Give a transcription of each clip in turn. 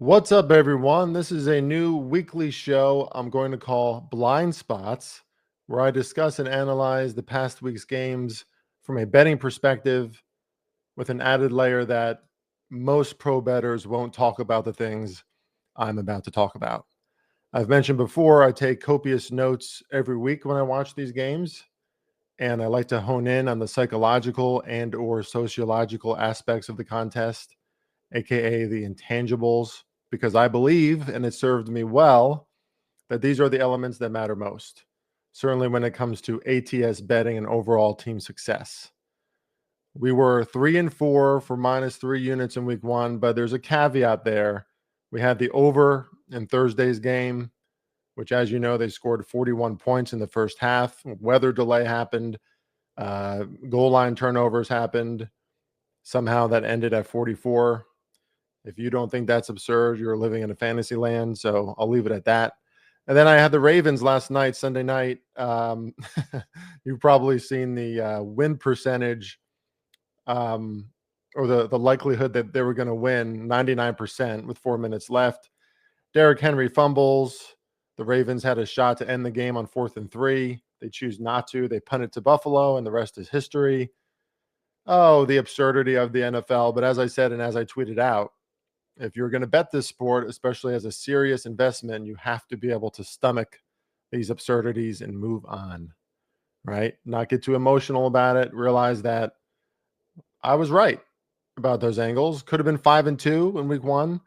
What's up, everyone? This is a new weekly show I'm going to call Blind Spots, where I discuss and analyze the past week's games from a betting perspective with an added layer that most pro bettors won't talk about the things I'm about to talk about. I've mentioned before, I take copious notes every week when I watch these games, and I like to hone in on the psychological and or sociological aspects of the contest, aka the intangibles, because I believe, and it served me well, that these are the elements that matter most, certainly when it comes to ATS betting and overall team success. We were 3-4 for -3 units in week one, but there's a caveat there. We had the over in Thursday's game, which, as you know, they scored 41 points in the first half. Weather delay happened, goal line turnovers happened. Somehow that ended at 44. If you don't think that's absurd, you're living in a fantasy land. So I'll leave it at that. And then I had the Ravens last night, Sunday night. You've probably seen the win percentage, or the likelihood that they were going to win, 99% with 4 minutes left. Derrick Henry fumbles. The Ravens had a shot to end the game on 4th and 3. They choose not to. They punt it to Buffalo, and the rest is history. Oh, the absurdity of the NFL. But as I said, and as I tweeted out, if you're going to bet this sport, especially as a serious investment, you have to be able to stomach these absurdities and move on, right? Not get too emotional about it. Realize that I was right about those angles. Could have been 5-2 in week one,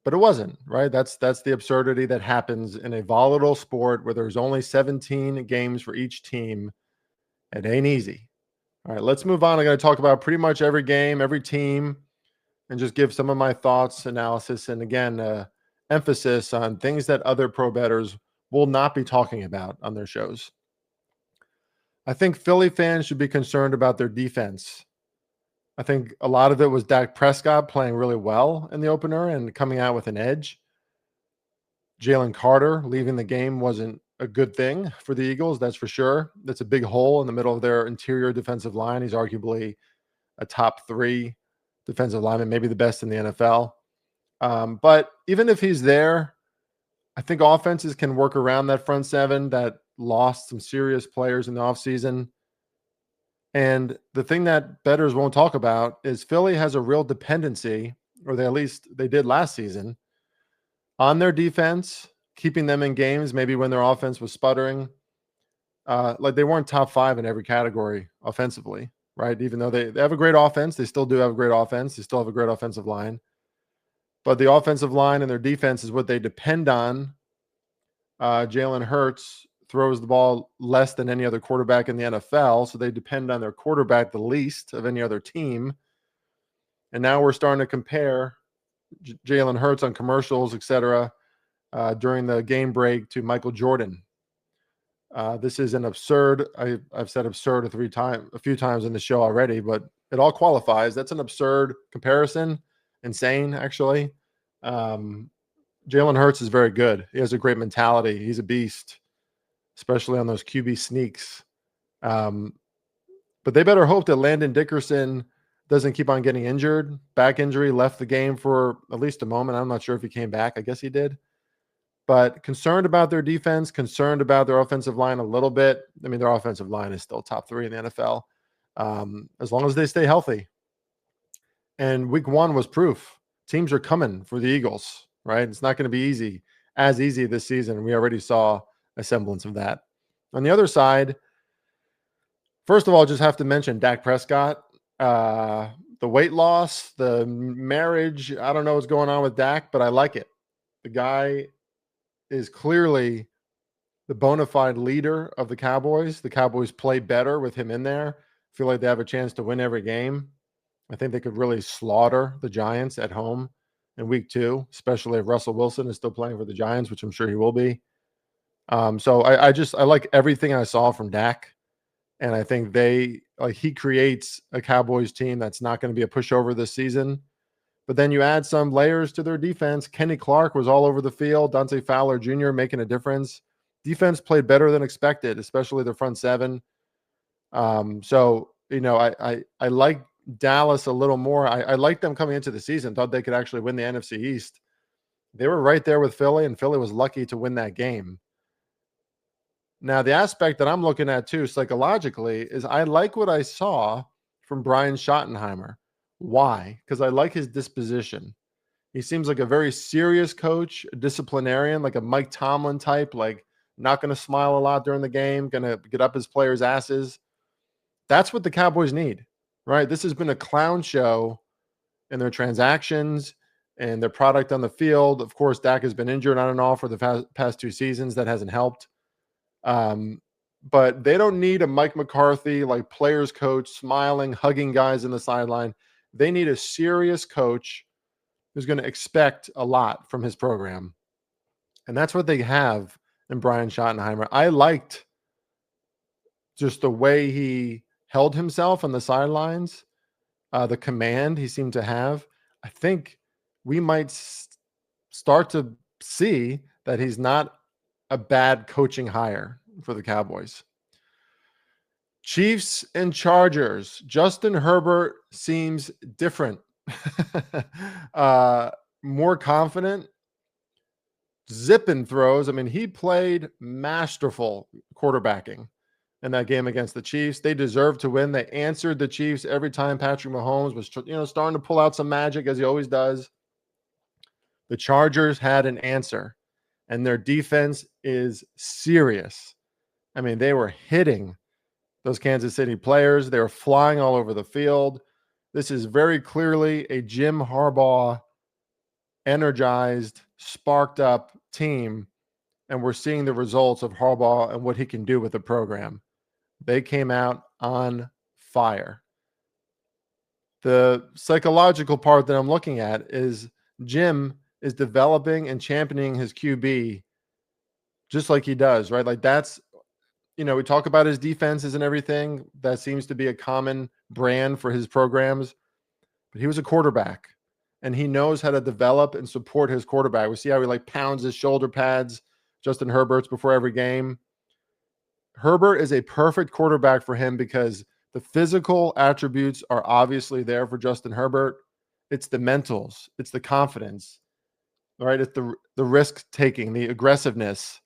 but it wasn't, right? That's the absurdity that happens in a volatile sport where there's only 17 games for each team. It ain't easy. All right, let's move on. I'm going to talk about pretty much every game, every team, and just give some of my thoughts, analysis, and again, emphasis on things that other pro bettors will not be talking about on their shows. I think Philly fans should be concerned about their defense. I think a lot of it was Dak Prescott playing really well in the opener and coming out with an edge. Jalen Carter leaving the game wasn't a good thing for the Eagles, that's for sure. That's a big hole in the middle of their interior defensive line. He's arguably a top 3 defensive lineman, maybe the best in the NFL. But even if he's there, I think offenses can work around that front seven that lost some serious players in the offseason. And the thing that bettors won't talk about is Philly has a real dependency, or at least they did last season, on their defense, keeping them in games, maybe when their offense was sputtering. Like they weren't top 5 in every category offensively, right? Even though they have a great offense, they still do have a great offense. They still have a great offensive line. But the offensive line and their defense is what they depend on. Jalen Hurts throws the ball less than any other quarterback in the NFL, so they depend on their quarterback the least of any other team. And now we're starting to compare Jalen Hurts on commercials, etc., during the game break to Michael Jordan. This is an absurd. I've said absurd a few times in the show already, but it all qualifies. That's an absurd comparison. Insane, actually. Jalen Hurts is very good. He has a great mentality. He's a beast, especially on those QB sneaks. But they better hope that Landon Dickerson doesn't keep on getting injured. Back injury, left the game for at least a moment. I'm not sure if he came back. I guess he did. But concerned about their defense, concerned about their offensive line a little bit. I mean, their offensive line is still top 3 in the NFL, as long as they stay healthy. And week one was proof. Teams are coming for the Eagles, right? It's not going to be as easy this season. We already saw a semblance of that. On the other side, first of all, just have to mention Dak Prescott. The weight loss, the marriage, I don't know what's going on with Dak, but I like it. The guy is clearly the bona fide leader of the Cowboys. The Cowboys play better with him in there. Feel like they have a chance to win every game. I think they could really slaughter the Giants at home in week 2, especially if Russell Wilson is still playing for the Giants, which I'm sure he will be. So I like everything I saw from Dak. And I think he creates a Cowboys team that's not going to be a pushover this season. But then you add some layers to their defense. Kenny Clark was all over the field. Dante Fowler Jr. making a difference. Defense played better than expected, especially the front seven. So, I like Dallas a little more. I like them coming into the season. Thought they could actually win the NFC East. They were right there with Philly, and Philly was lucky to win that game. Now, the aspect that I'm looking at too, psychologically, is I like what I saw from Brian Schottenheimer. Why? Because I like his disposition. He seems like a very serious coach, a disciplinarian, like a Mike Tomlin type, like not going to smile a lot during the game, going to get up his players' asses. That's what the Cowboys need, right? This has been a clown show in their transactions and their product on the field. Of course, Dak has been injured on and off for the past 2 seasons. That hasn't helped. But they don't need a Mike McCarthy, like players coach, smiling, hugging guys in the sideline. They need a serious coach who's going to expect a lot from his program. And that's what they have in Brian Schottenheimer. I liked just the way he held himself on the sidelines, the command he seemed to have. I think we might start to see that he's not a bad coaching hire for the Cowboys. Chiefs and Chargers. Justin Herbert seems different. More confident, zipping throws. I mean, he played masterful quarterbacking in that game against the Chiefs. They deserved to win. They answered the Chiefs every time Patrick Mahomes was, starting to pull out some magic, as he always does. The Chargers had an answer, and their defense is serious. I mean, they were hitting those Kansas City players. They were flying all over the field. This is very clearly a Jim Harbaugh energized, sparked up team, and we're seeing the results of Harbaugh and what he can do with the program. They came out on fire. The psychological part that I'm looking at is Jim is developing and championing his QB just like he does, right? Like that's, we talk about his defenses and everything. That seems to be a common brand for his programs. But he was a quarterback, and he knows how to develop and support his quarterback. We see how he pounds his shoulder pads, Justin Herbert's, before every game. Herbert is a perfect quarterback for him because the physical attributes are obviously there for Justin Herbert. It's the mentals. It's the confidence, right? It's the risk taking, the aggressiveness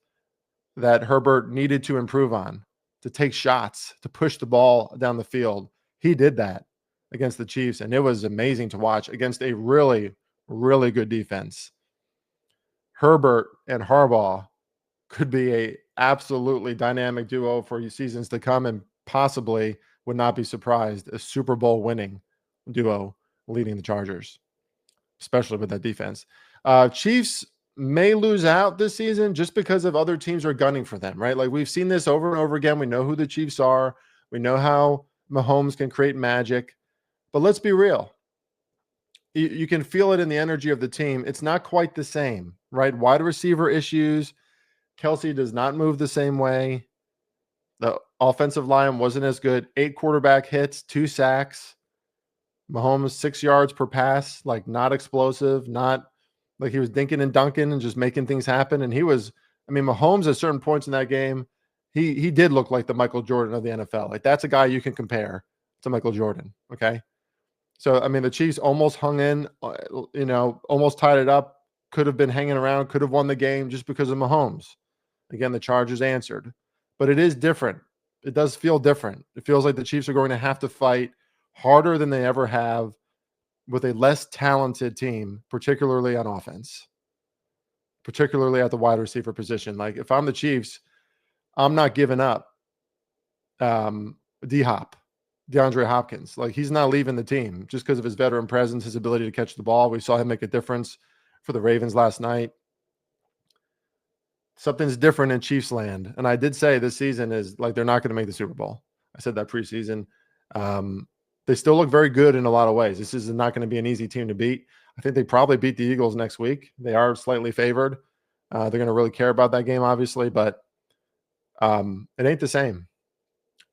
that Herbert needed to improve on, to take shots, to push the ball down the field. He did that against the Chiefs, and it was amazing to watch against a really, really good defense. Herbert and Harbaugh could be a absolutely dynamic duo for seasons to come, and possibly would not be surprised a Super Bowl winning duo leading the Chargers, especially with that defense. Chiefs may lose out this season just because of other teams are gunning for them, right? Like we've seen this over and over again. We know who the Chiefs are. We know how Mahomes can create magic, but let's be real. You can feel it in the energy of the team. It's not quite the same, right? Wide receiver issues. Kelsey does not move the same way. The offensive line wasn't as good. 8 quarterback hits, 2 sacks. Mahomes 6 yards per pass, not explosive, not like he was dinking and dunking and just making things happen. And Mahomes at certain points in that game, he did look like the Michael Jordan of the NFL. That's a guy you can compare to Michael Jordan. Okay. So, the Chiefs almost hung in, almost tied it up, could have been hanging around, could have won the game just because of Mahomes. Again, the Chargers answered, but it is different. It does feel different. It feels like the Chiefs are going to have to fight harder than they ever have with a less talented team, particularly on offense, particularly at the wide receiver position. If I'm the Chiefs, I'm not giving up DeAndre Hopkins. He's not leaving the team just because of his veteran presence, his ability to catch the ball. We saw him make a difference for the Ravens last night. Something's different in Chiefs land. And I did say this season is they're not going to make the Super Bowl. I said that preseason. They still look very good in a lot of ways. This is not going to be an easy team to beat. I think they probably beat the Eagles next week. They are slightly favored. They're going to really care about that game, obviously, but it ain't the same.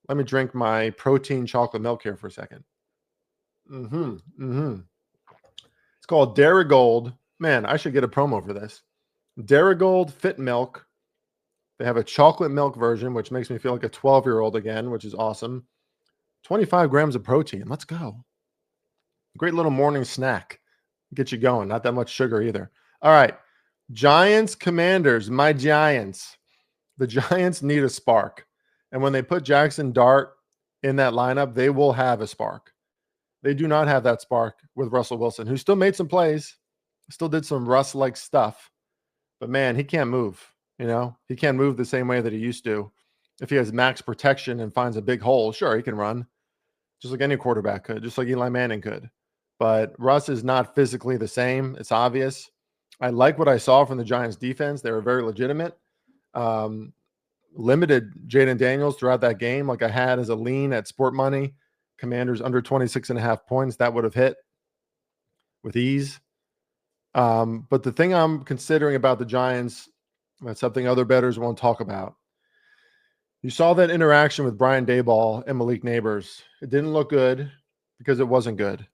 Let me drink my protein chocolate milk here for a second. It's called Darigold. Man, I should get a promo for this. Darigold Fit Milk. They have a chocolate milk version, which makes me feel like a 12-year-old again, which is awesome. 25 grams of protein. Let's go. Great little morning snack. Get you going. Not that much sugar either. All right. Giants, Commanders, my Giants. The Giants need a spark. And when they put Jackson Dart in that lineup, they will have a spark. They do not have that spark with Russell Wilson, who still made some plays, still did some Russ-like stuff. But man, he can't move. He can't move the same way that he used to. If he has max protection and finds a big hole, sure, he can run just like any quarterback could, just like Eli Manning could. But Russ is not physically the same. It's obvious. I like what I saw from the Giants defense. They were very legitimate. Limited Jaden Daniels throughout that game, like I had as a lean at Sport Money. Commanders under 26.5 points. That would have hit with ease. But the thing I'm considering about the Giants, that's something other bettors won't talk about. You saw that interaction with Brian Daboll and Malik Neighbors. It didn't look good because it wasn't good.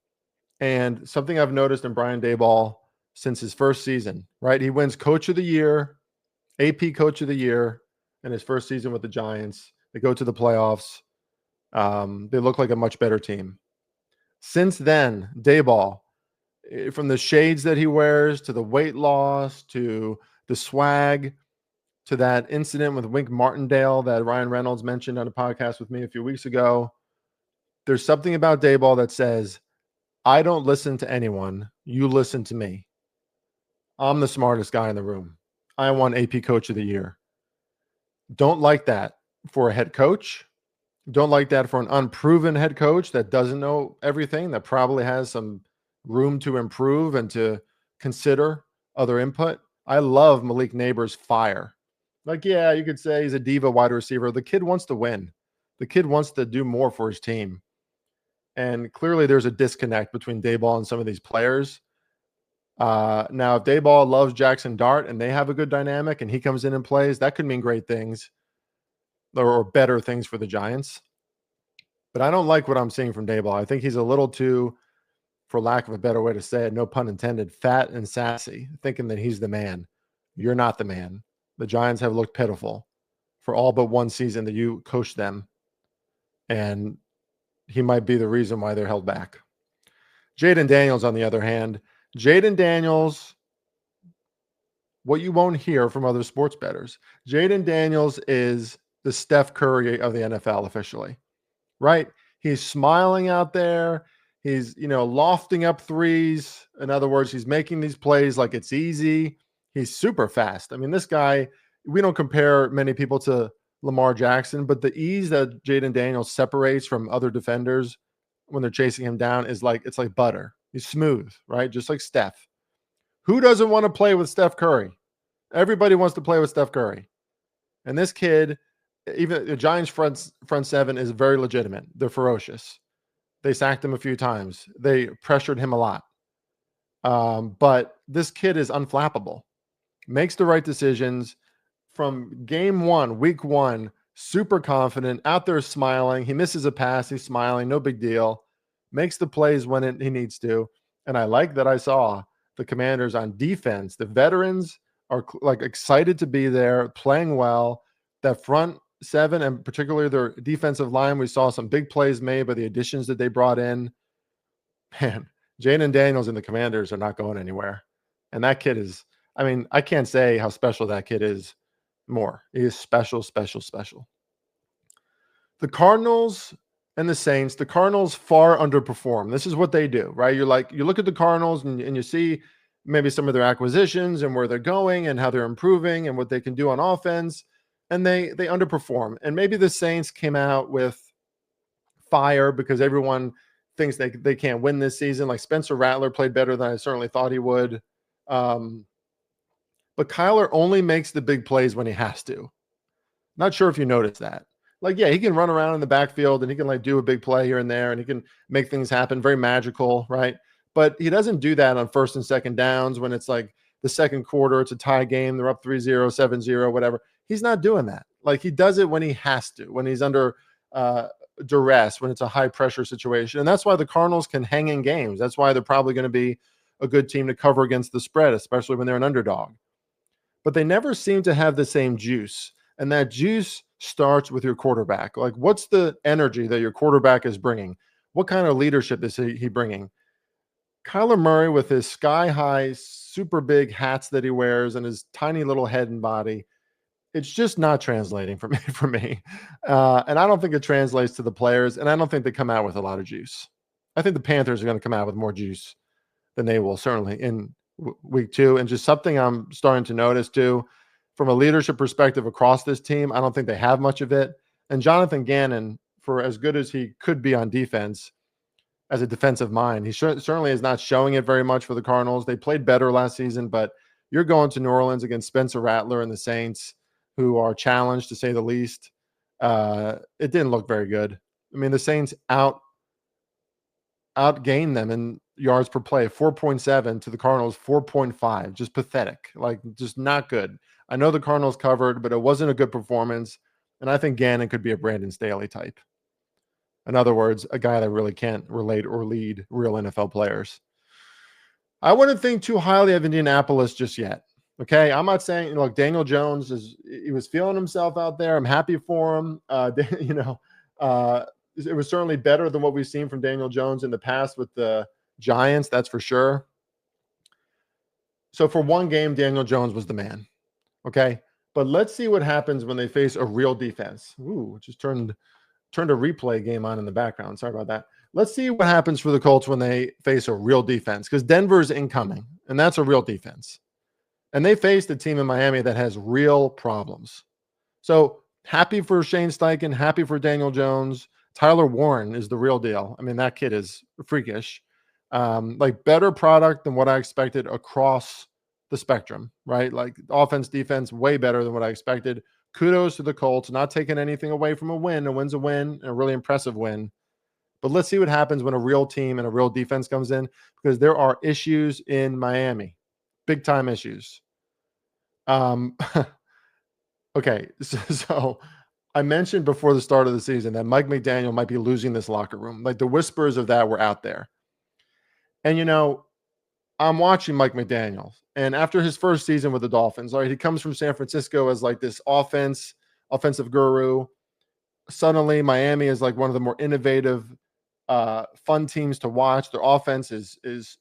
And something I've noticed in Brian Daboll since his first season, right? He wins Coach of the Year, AP Coach of the Year in his first season with the Giants. They go to the playoffs. They look like a much better team. Since then, Daboll, from the shades that he wears to the weight loss to the swag to that incident with Wink Martindale that Ryan Reynolds mentioned on a podcast with me a few weeks ago, there's something about Daboll that says, I don't listen to anyone. You listen to me. I'm the smartest guy in the room. I won AP Coach of the Year. Don't like that for a head coach. Don't like that for an unproven head coach that doesn't know everything, that probably has some room to improve and to consider other input. I love Malik Neighbors' fire. Like, yeah, you could say he's a diva wide receiver. The kid wants to win. The kid wants to do more for his team. And clearly there's a disconnect between Daboll and some of these players. Now, if Daboll loves Jackson Dart and they have a good dynamic and he comes in and plays, that could mean great things or better things for the Giants. But I don't like what I'm seeing from Daboll. I think he's a little too, for lack of a better way to say it, no pun intended, fat and sassy, thinking that he's the man. You're not the man. The Giants have looked pitiful for all but one season that you coached them. And he might be the reason why they're held back. Jaden Daniels, on the other hand, Jaden Daniels, what you won't hear from other sports bettors, Jaden Daniels is the Steph Curry of the NFL officially, right? He's smiling out there. He's, lofting up threes. In other words, he's making these plays like it's easy. He's super fast. I mean, this guy, we don't compare many people to Lamar Jackson, but the ease that Jaden Daniels separates from other defenders when they're chasing him down is like, it's like butter. He's smooth, right? Just like Steph. Who doesn't want to play with Steph Curry? Everybody wants to play with Steph Curry. And this kid, even the Giants front seven is very legitimate. They're ferocious. They sacked him a few times. They pressured him a lot. But this kid is unflappable. Makes the right decisions from game one, week one, super confident, out there smiling. He misses a pass. He's smiling. No big deal. Makes the plays when he needs to. And I like that I saw the Commanders on defense. The veterans are like excited to be there, playing well. That front seven and particularly their defensive line, we saw some big plays made by the additions that they brought in. Man, Jaden Daniels and the Commanders are not going anywhere. And that kid is, I mean, I can't say how special that kid is more. He is special, special, special. The Cardinals and the Saints, the Cardinals far underperform. This is what they do, right? You look at the Cardinals and you see maybe some of their acquisitions and where they're going and how they're improving and what they can do on offense. And they underperform. And maybe the Saints came out with fire because everyone thinks they can't win this season. Like Spencer Rattler played better than I certainly thought he would. But Kyler only makes the big plays when he has to. Not sure if you noticed that. Like, yeah, he can run around in the backfield and he can do a big play here and there and he can make things happen. Very magical, right? But he doesn't do that on first and second downs when it's like the second quarter, it's a tie game, they're up 3-0, 7-0, whatever. He's not doing that. Like, he does it when he has to, when he's under duress, when it's a high pressure situation. And that's why the Cardinals can hang in games. That's why they're probably going to be a good team to cover against the spread, especially when they're an underdog. But they never seem to have the same juice. And that juice starts with your quarterback. Like, what's the energy that your quarterback is bringing? What kind of leadership is he bringing? Kyler Murray with his sky high, super big hats that he wears and his tiny little head and body, it's just not translating for me. And I don't think it translates to the players, and I don't think they come out with a lot of juice. I think the Panthers are going to come out with more juice than they will certainly in week 2. And just something I'm starting to notice too, from a leadership perspective across this team, I don't think they have much of it. And Jonathan Gannon, for as good as he could be on defense, as a defensive mind, he certainly is not showing it very much for the Cardinals. They played better last season, but you're going to New Orleans against Spencer Rattler and the Saints, who are challenged to say the least. It didn't look very good. I mean, the Saints outgained them in yards per play, 4.7 to the Cardinals, 4.5. Just pathetic. Like, just not good. I know the Cardinals covered, but it wasn't a good performance. And I think Gannon could be a Brandon Staley type. In other words, a guy that really can't relate or lead real NFL players. I wouldn't think too highly of Indianapolis just yet. Okay, I'm not saying, look, Daniel Jones he was feeling himself out there. I'm happy for him. It was certainly better than what we've seen from Daniel Jones in the past with the Giants, that's for sure. So for one game, Daniel Jones was the man. Okay, but let's see what happens when they face a real defense. Ooh, just turned a replay game on in the background. Sorry about that. Let's see what happens for the Colts when they face a real defense, because Denver's incoming, and that's a real defense. And they faced a team in Miami that has real problems. So happy for Shane Steichen, happy for Daniel Jones. Tyler Warren is the real deal. I mean, that kid is freakish. Like, better product than what I expected across the spectrum, right? Like, offense, defense, way better than what I expected. Kudos to the Colts, not taking anything away from a win. A win's a win, a really impressive win. But let's see what happens when a real team and a real defense comes in, because there are issues in Miami, big time issues. Okay, so I mentioned before the start of the season that Mike McDaniel might be losing this locker room. Like, the whispers of that were out there. And, I'm watching Mike McDaniel, and after his first season with the Dolphins, all right, he comes from San Francisco as like this offensive guru. Suddenly, Miami is like one of the more innovative, fun teams to watch. Their offense is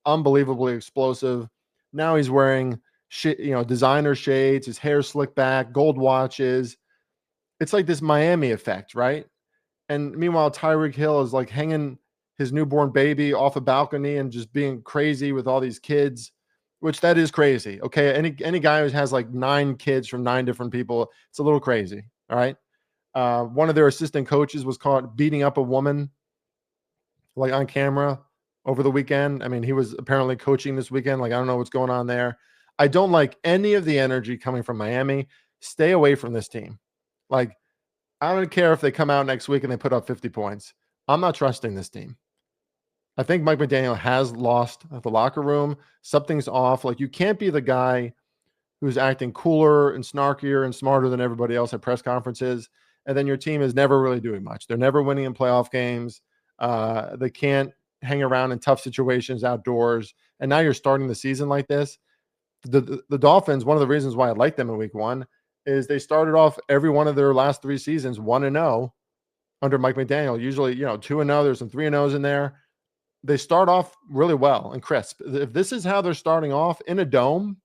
unbelievably explosive. Now he's wearing designer shades, his hair slicked back, gold watches. It's like this Miami effect, right? And meanwhile, Tyreek Hill is like hanging his newborn baby off a balcony and just being crazy with all these kids, which that is crazy. Okay. Any guy who has like 9 kids from 9 different people, it's a little crazy. All right. One of their assistant coaches was caught beating up a woman, like, on camera over the weekend. I mean, he was apparently coaching this weekend. Like, I don't know what's going on there. I don't like any of the energy coming from Miami. Stay away from this team. Like, I don't care if they come out next week and they put up 50 points. I'm not trusting this team. I think Mike McDaniel has lost the locker room. Something's off. Like, you can't be the guy who's acting cooler and snarkier and smarter than everybody else at press conferences, and then your team is never really doing much. They're never winning in playoff games. They can't hang around in tough situations outdoors. And now you're starting the season like this. The Dolphins, one of the reasons why I like them in week 1 is they started off every one of their last 3 seasons 1-0 under Mike McDaniel. Usually, 2-0, there's some 3-0s in there. They start off really well and crisp. If this is how they're starting off in a dome,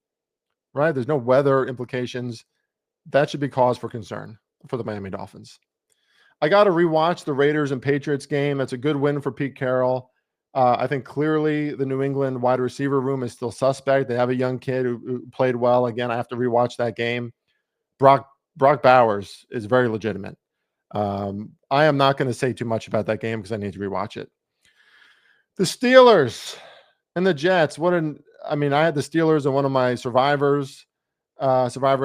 right? There's no weather implications. That should be cause for concern for the Miami Dolphins. I got to rewatch the Raiders and Patriots game. That's a good win for Pete Carroll. I think clearly the New England wide receiver room is still suspect. They have a young kid who played well. Again, I have to rewatch that game. Brock Bowers is very legitimate. I am not going to say too much about that game because I need to rewatch it. The Steelers and the Jets. I had the Steelers in one of my survivor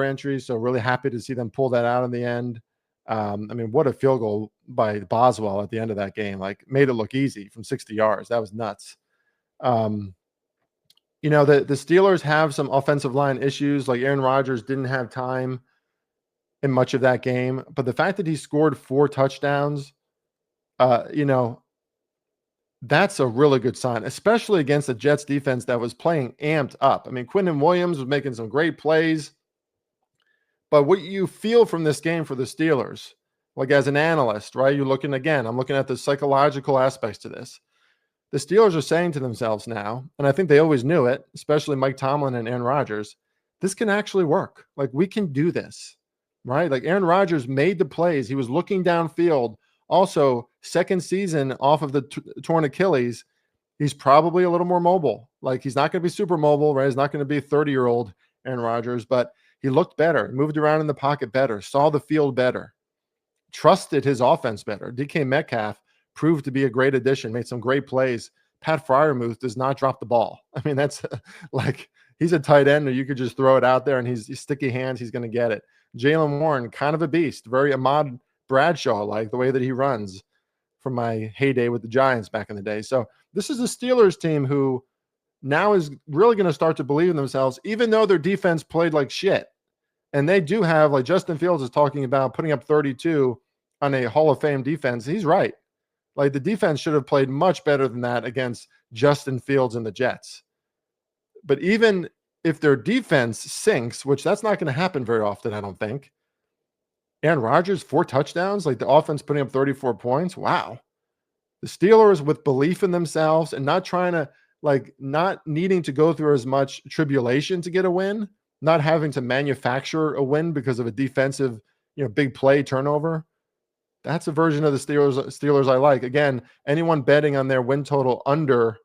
entries, so really happy to see them pull that out in the end. What a field goal by Boswell at the end of that game, like, made it look easy from 60 yards. That was nuts. The Steelers have some offensive line issues. Like, Aaron Rodgers didn't have time in much of that game, but the fact that he scored 4 touchdowns, that's a really good sign, especially against the Jets defense that was playing amped up. I mean, Quinnen Williams was making some great plays. But what you feel from this game for the Steelers, like, as an analyst, right? I'm looking at the psychological aspects to this. The Steelers are saying to themselves now, and I think they always knew it, especially Mike Tomlin and Aaron Rodgers, this can actually work. Like, we can do this, right? Like, Aaron Rodgers made the plays. He was looking downfield. Also, second season off of the torn Achilles, he's probably a little more mobile. Like, he's not going to be super mobile, right? He's not going to be 30-year-old Aaron Rodgers, but he looked better, moved around in the pocket better, saw the field better, trusted his offense better. DK Metcalf proved to be a great addition, made some great plays. Pat Freiermuth does not drop the ball. I mean, that's like, he's a tight end, or you could just throw it out there and he's sticky hands. He's going to get it. Jaylen Warren, kind of a beast, very Ahmad Bradshaw, like the way that he runs from my heyday with the Giants back in the day. So this is a Steelers team who now is really going to start to believe in themselves, even though their defense played like shit. And they do have, like Justin Fields is talking about putting up 32 on a Hall of Fame defense. He's right. Like, the defense should have played much better than that against Justin Fields and the Jets. But even if their defense sinks, which that's not going to happen very often, I don't think. Aaron Rodgers, 4 touchdowns, like the offense putting up 34 points. Wow. The Steelers, with belief in themselves and not trying to, like, not needing to go through as much tribulation to get a win, not having to manufacture a win because of a defensive, big play turnover. That's a version of the Steelers I like. Again, anyone betting on their win total under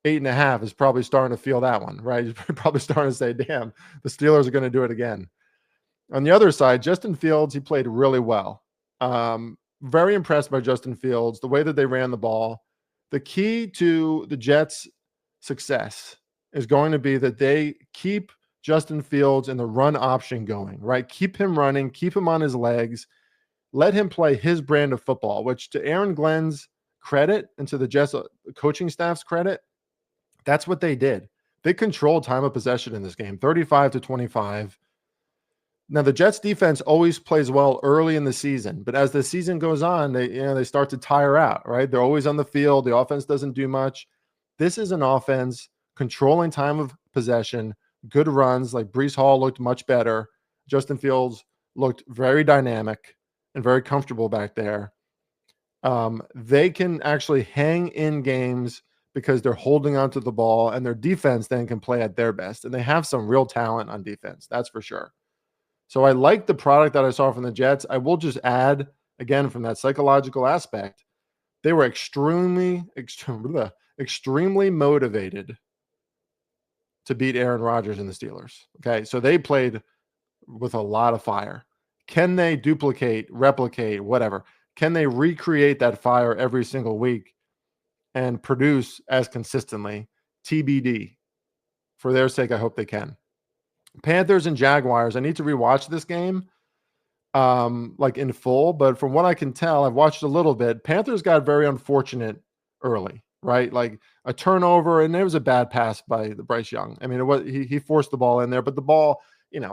8.5 is probably starting to feel that one, right? You're probably starting to say, damn, the Steelers are going to do it again. On the other side, Justin Fields, he played really well. Very impressed by Justin Fields, the way that they ran the ball. The key to the Jets' success is going to be that they keep Justin Fields and the run option going, right? Keep him running, keep him on his legs, let him play his brand of football, which, to Aaron Glenn's credit and to the Jets coaching staff's credit, that's what they did. They controlled time of possession in this game, 35-25. Now, the Jets defense always plays well early in the season, but as the season goes on, they start to tire out, right? They're always on the field. The offense doesn't do much. This is an offense controlling time of possession, good runs. Like, Breece Hall looked much better. Justin Fields looked very dynamic and very comfortable back there. They can actually hang in games because they're holding onto the ball, and their defense then can play at their best. And they have some real talent on defense, that's for sure. So I like the product that I saw from the Jets. I will just add, again, from that psychological aspect, they were extremely motivated to beat Aaron Rodgers and the Steelers. Okay, so they played with a lot of fire. Can they duplicate, replicate, whatever? Can they recreate that fire every single week and produce as consistently? TBD. For their sake, I hope they can. Panthers and Jaguars. I need to rewatch this game, like in full. But from what I can tell, I've watched a little bit. Panthers got very unfortunate early, right? Like a turnover, and there was a bad pass by the Bryce Young. I mean, it was he forced the ball in there, but the ball,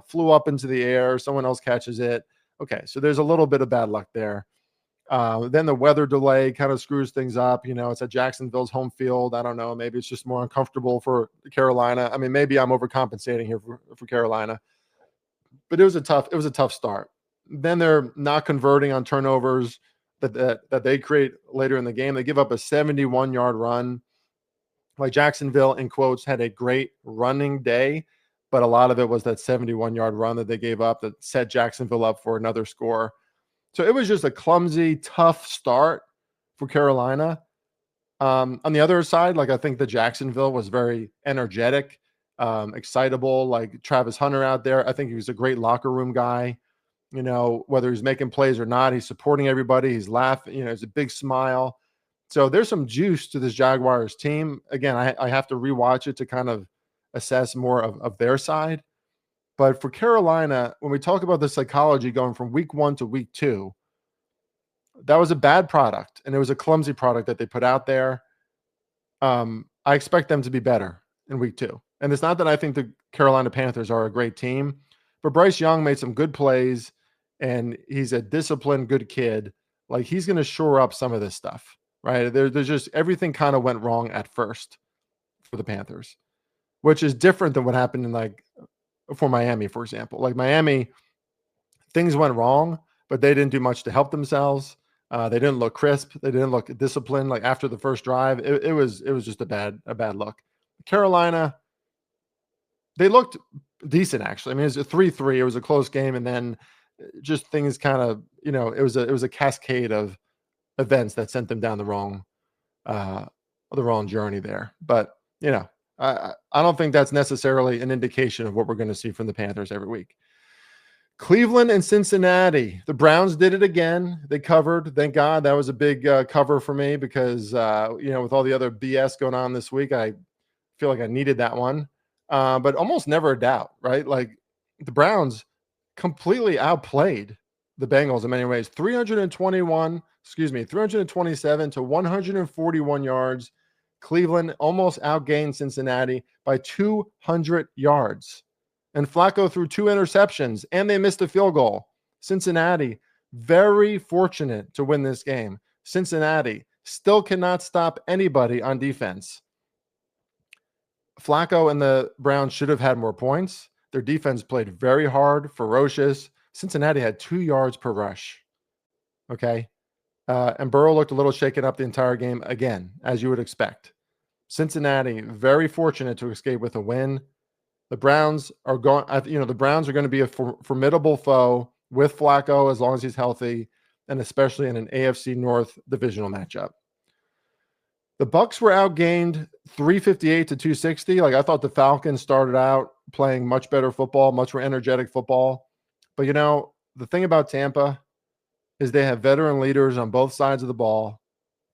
flew up into the air. Someone else catches it. Okay, so there's a little bit of bad luck there. Then the weather delay kind of screws things up. It's at Jacksonville's home field. I don't know. Maybe it's just more uncomfortable for Carolina. I mean, maybe I'm overcompensating here for Carolina. But it was a tough start. Then they're not converting on turnovers that they create later in the game. They give up a 71-yard run. Like, Jacksonville, in quotes, had a great running day, but a lot of it was that 71-yard run that they gave up that set Jacksonville up for another score. So it was just a clumsy, tough start for Carolina. On the other side, like, I think the Jacksonville was very energetic, excitable, like Travis Hunter out there. I think he was a great locker room guy. Whether he's making plays or not, he's supporting everybody. He's laughing, it's a big smile. So there's some juice to this Jaguars team. Again, I have to rewatch it to kind of assess more of their side. But for Carolina, when we talk about the psychology going from week 1 to week 2, that was a bad product, and it was a clumsy product that they put out there. I expect them to be better in week 2. And it's not that I think the Carolina Panthers are a great team, but Bryce Young made some good plays, and he's a disciplined, good kid. Like, he's going to shore up some of this stuff, right? There's just everything kind of went wrong at first for the Panthers, which is different than what happened for Miami, for example. Like, Miami, things went wrong, but they didn't do much to help themselves. They didn't look crisp. They didn't look disciplined. Like after the first drive, it was just a bad look. Carolina, they looked decent actually. I mean, it was a 3-3. It was a close game, and then just things kind of, it was a cascade of events that sent them down uh, the wrong journey there. But I don't think that's necessarily an indication of what we're going to see from the Panthers every week. Cleveland and Cincinnati. The Browns did it again. They covered. Thank God. That was a big cover for me because, with all the other BS going on this week, I feel like I needed that one. But almost never a doubt, right? Like the Browns completely outplayed the Bengals in many ways. 327 to 141 yards. Cleveland almost outgained Cincinnati by 200 yards. And Flacco threw 2 interceptions, and they missed a field goal. Cincinnati, very fortunate to win this game. Cincinnati still cannot stop anybody on defense. Flacco and the Browns should have had more points. Their defense played very hard, ferocious. Cincinnati had 2 yards per rush. Okay. And Burrow looked a little shaken up the entire game again, as you would expect. Cincinnati, very fortunate to escape with a win. The Browns are going, the Browns are going to be a formidable foe with Flacco as long as he's healthy, and especially in an AFC North divisional matchup. The Bucs were outgained 358 to 260. Like I thought the Falcons started out playing much better football, much more energetic football. But the thing about Tampa is they have veteran leaders on both sides of the ball.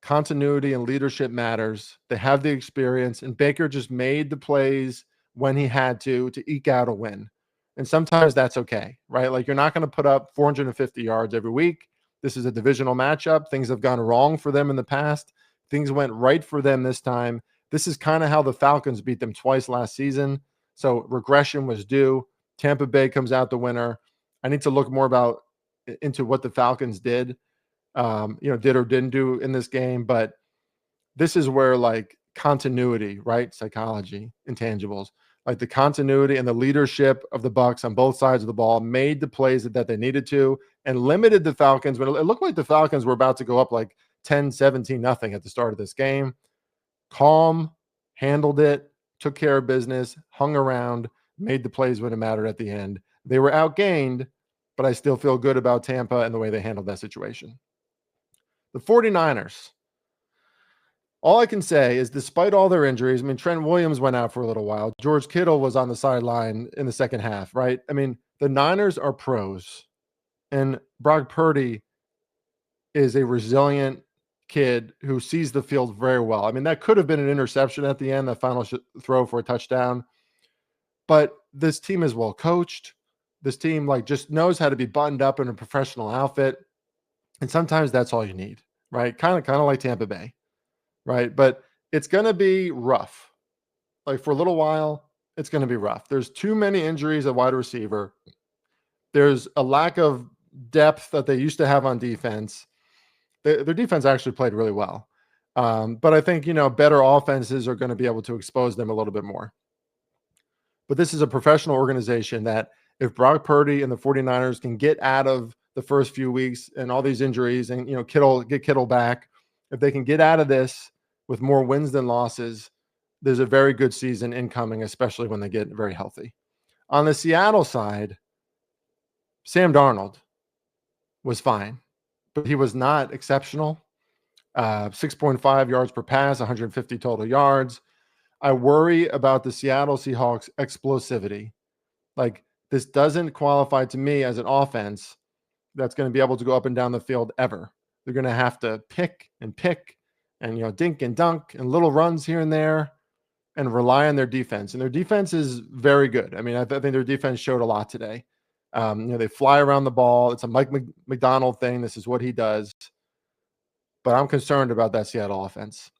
Continuity and leadership matters. They have the experience, and Baker just made the plays when he had to eke out a win. And sometimes that's okay, right? Like you're not going to put up 450 yards every week. This is a divisional matchup. Things have gone wrong for them in the past. Things went right for them this time. This is kind of how the Falcons beat them twice last season. So regression was due. Tampa Bay comes out the winner. I need to look more into what the Falcons did or didn't do in this game. But this is where like continuity, right? Psychology, intangibles, like the continuity and the leadership of the Bucs on both sides of the ball made the plays that they needed to and limited the Falcons. When it looked like the Falcons were about to go up like 10-17-0 at the start of this game. Calm, handled it, took care of business, hung around, made the plays when it mattered at the end. They were outgained, but I still feel good about Tampa and the way they handled that situation. The 49ers. All I can say is despite all their injuries, I mean, Trent Williams went out for a little while. George Kittle was on the sideline in the second half, right? I mean, the Niners are pros. And Brock Purdy is a resilient kid who sees the field very well. I mean, that could have been an interception at the end, the final throw for a touchdown. But this team is well coached. This team just knows how to be buttoned up in a professional outfit. And sometimes that's all you need, right? Kind of like Tampa Bay, right? But it's going to be rough. Like for a little while, it's going to be rough. There's too many injuries at wide receiver. There's a lack of depth that they used to have on defense. Their defense actually played really well. But I think, better offenses are going to be able to expose them a little bit more. But this is a professional organization that if Brock Purdy and the 49ers can get out of the first few weeks and all these injuries and, get Kittle back, if they can get out of this with more wins than losses, there's a very good season incoming, especially when they get very healthy. On the Seattle side, Sam Darnold was fine, but he was not exceptional. 6.5 yards per pass, 150 total yards. I worry about the Seattle Seahawks explosivity. Like this doesn't qualify to me as an offense that's going to be able to go up and down the field ever. They're going to have to pick and dink and dunk and little runs here and there and rely on their defense. And their defense is very good. I mean, I think their defense showed a lot today. They fly around the ball. It's a Mike McDonald thing. This is what he does. But I'm concerned about that Seattle offense.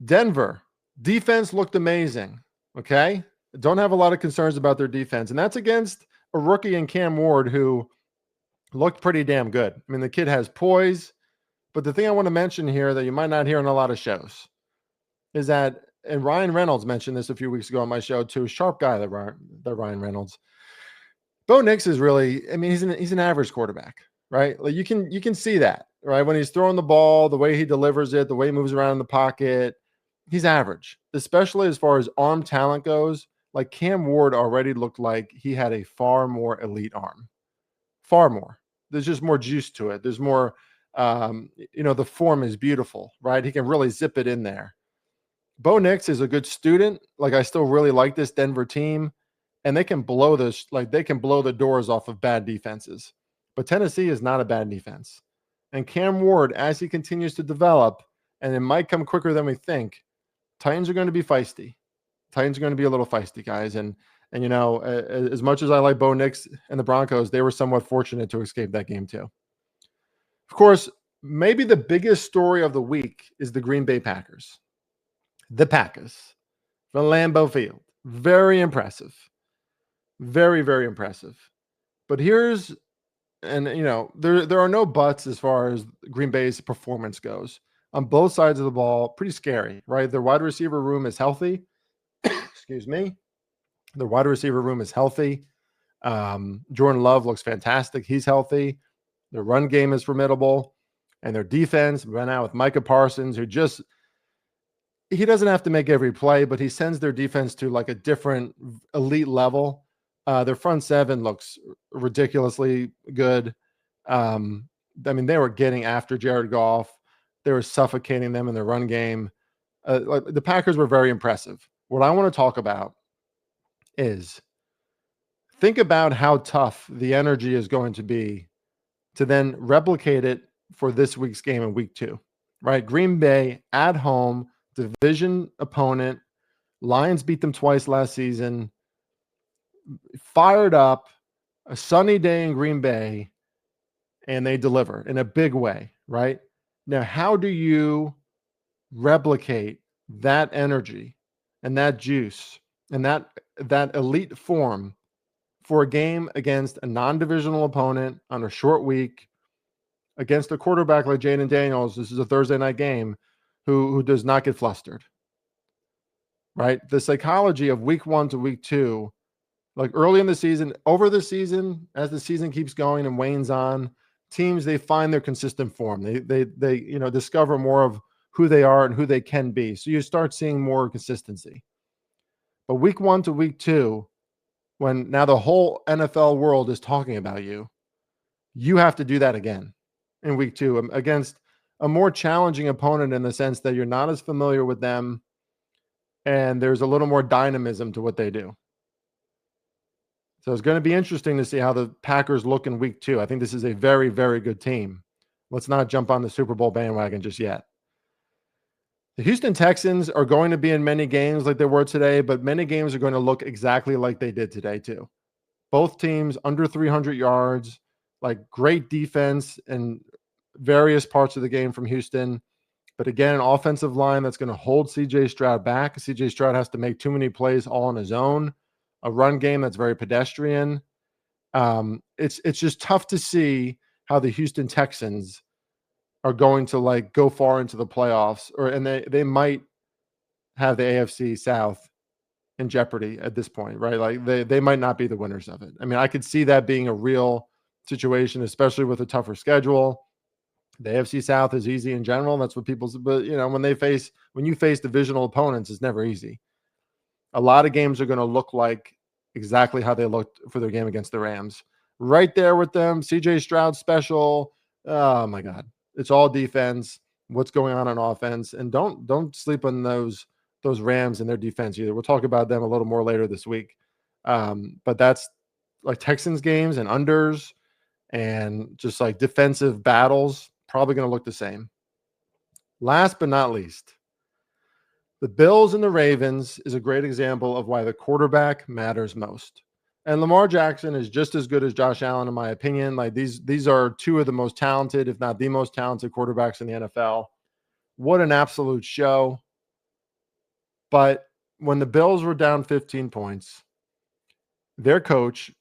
Denver, defense looked amazing. Okay? Don't have a lot of concerns about their defense. And that's against a rookie in Cam Ward who looked pretty damn good. I mean, the kid has poise. But the thing I want to mention here that you might not hear in a lot of shows is that, and Ryan Reynolds mentioned this a few weeks ago on my show too, sharp guy, that Ryan Reynolds. Bo Nix is really, I mean, he's an average quarterback, right? Like you can see that. right? When he's throwing the ball, the way he delivers it, the way he moves around in the pocket, he's average, especially as far as arm talent goes. Like Cam Ward already looked like he had a far more elite arm, far more. There's just more juice to it. There's more, the form is beautiful, right? He can really zip it in there. Bo Nix is a good student. Like I still really like this Denver team, and they can blow this, like they can blow the doors off of bad defenses. But Tennessee is not a bad defense. And Cam Ward, as he continues to develop, and it might come quicker than we think, Titans are going to be feisty. Titans are going to be a little feisty, guys. And as much as I like Bo Nix and the Broncos, they were somewhat fortunate to escape that game too. Of course, maybe the biggest story of the week is the Green Bay Packers. The Packers from Lambeau Field. Very impressive. Very, very impressive. But there are no buts as far as Green Bay's performance goes. On both sides of the ball, pretty scary, right? Their wide receiver room is healthy. Excuse me. Their wide receiver room is healthy. Jordan Love looks fantastic. He's healthy. Their run game is formidable. And their defense went out with Micah Parsons, who he doesn't have to make every play, but he sends their defense to like a different elite level. Their front seven looks ridiculously good. They were getting after Jared Goff. They were suffocating them in the run game. The Packers were very impressive. What I want to talk about is think about how tough the energy is going to be to then replicate it for this week's game in week 2, right? Green Bay at home, division opponent. Lions beat them twice last season. Fired up, a sunny day in Green Bay, and they deliver in a big way, right? Now, how do you replicate that energy and that juice and that elite form for a game against a non-divisional opponent on a short week against a quarterback like Jaden Daniels? This is a Thursday night game who does not get flustered, right? The psychology of week 1 to week 2, like early in the season, over the season, as the season keeps going and wanes on, teams, they find their consistent form. They discover more of who they are and who they can be. So you start seeing more consistency. But week 1 to week 2, when now the whole NFL world is talking about you, you have to do that again in week 2 against a more challenging opponent, in the sense that you're not as familiar with them and there's a little more dynamism to what they do. So it's going to be interesting to see how the Packers look in week 2. I think this is a very, very good team. Let's not jump on the Super Bowl bandwagon just yet. The Houston Texans are going to be in many games like they were today, but many games are going to look exactly like they did today too. Both teams under 300 yards, like great defense in various parts of the game from Houston. But again, an offensive line that's going to hold CJ Stroud back. CJ Stroud has to make too many plays all on his own. A run game that's very pedestrian. It's just tough to see how the Houston Texans are going to like go far into the playoffs, and they might have the AFC South in jeopardy at this point, right? Like they might not be the winners of it. I mean, I could see that being a real situation, especially with a tougher schedule. The AFC South is easy in general. That's what but when you face divisional opponents, it's never easy. A lot of games are going to look like exactly how they looked for their game against the Rams. Right there with them. CJ Stroud special. Oh my God. It's all defense. What's going on offense? And don't sleep on those Rams and their defense either. We'll talk about them a little more later this week. But that's like Texans games and unders and just like defensive battles, probably going to look the same. Last but not least, the Bills and the Ravens is a great example of why the quarterback matters most. And Lamar Jackson is just as good as Josh Allen, in my opinion. Like these are two of the most talented, if not the most talented quarterbacks in the NFL. What an absolute show. But when the Bills were down 15 points, their coach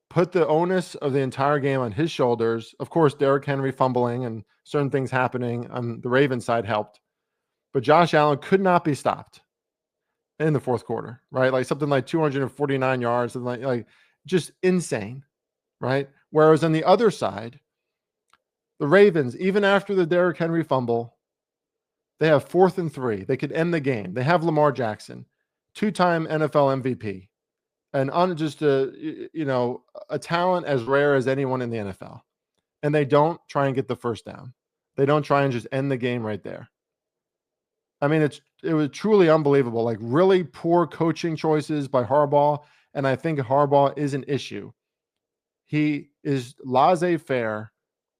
put the onus of the entire game on his shoulders. Of course, Derrick Henry fumbling and certain things happening on the Ravens side helped. But Josh Allen could not be stopped in the fourth quarter, right? Like something like 249 yards, something like just insane, right? Whereas on the other side, The Ravens, even after the Derrick Henry fumble, they have 4th and 3. They could end the game. They have Lamar Jackson, 2-time NFL MVP, and just a talent as rare as anyone in the NFL. And they don't try and get the first down. They don't try and just end the game right there. I mean, it was truly unbelievable. Like, really poor coaching choices by Harbaugh, and I think Harbaugh is an issue. He is laissez-faire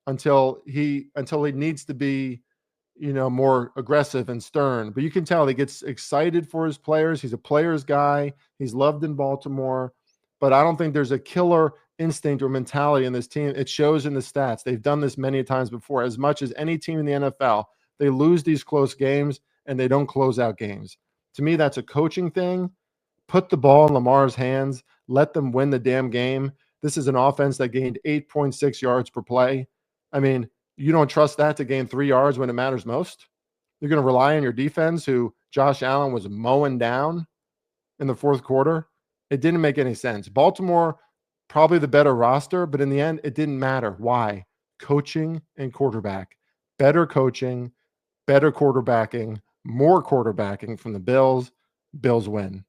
until he needs to be, more aggressive and stern. But you can tell he gets excited for his players. He's a player's guy. He's loved in Baltimore. But I don't think there's a killer instinct or mentality in this team. It shows in the stats. They've done this many times before. As much as any team in the NFL, they lose these close games and they don't close out games. To me, that's a coaching thing. Put the ball in Lamar's hands. Let them win the damn game. This is an offense that gained 8.6 yards per play. I mean, you don't trust that to gain 3 yards when it matters most? You're going to rely on your defense, who Josh Allen was mowing down in the fourth quarter? It didn't make any sense. Baltimore, probably the better roster, but in the end, it didn't matter. Why? Coaching and quarterback. Better coaching, better quarterbacking, more quarterbacking from the Bills. Bills win.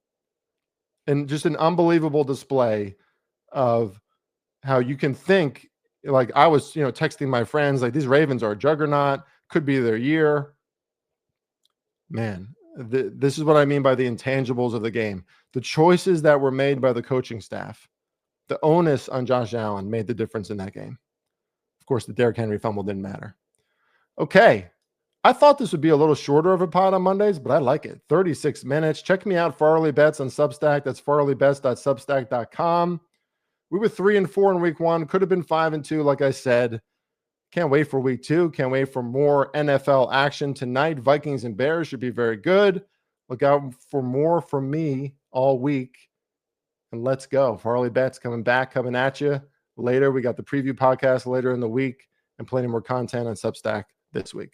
And just an unbelievable display of how you can think, like I was, texting my friends, like, these Ravens are a juggernaut, could be their year. Man, this is what I mean by the intangibles of the game. The choices that were made by the coaching staff, the onus on Josh Allen made the difference in that game. Of course, the Derrick Henry fumble didn't matter. Okay. I thought this would be a little shorter of a pod on Mondays, but I like it. 36 minutes. Check me out, Farley Bets on Substack. That's farleybets.substack.com. We were 3-4 in week 1. Could have been 5-2, like I said. Can't wait for week 2. Can't wait for more NFL action tonight. Vikings and Bears should be very good. Look out for more from me all week. And let's go. Farley Bets coming at you later. We got the preview podcast later in the week and plenty more content on Substack this week.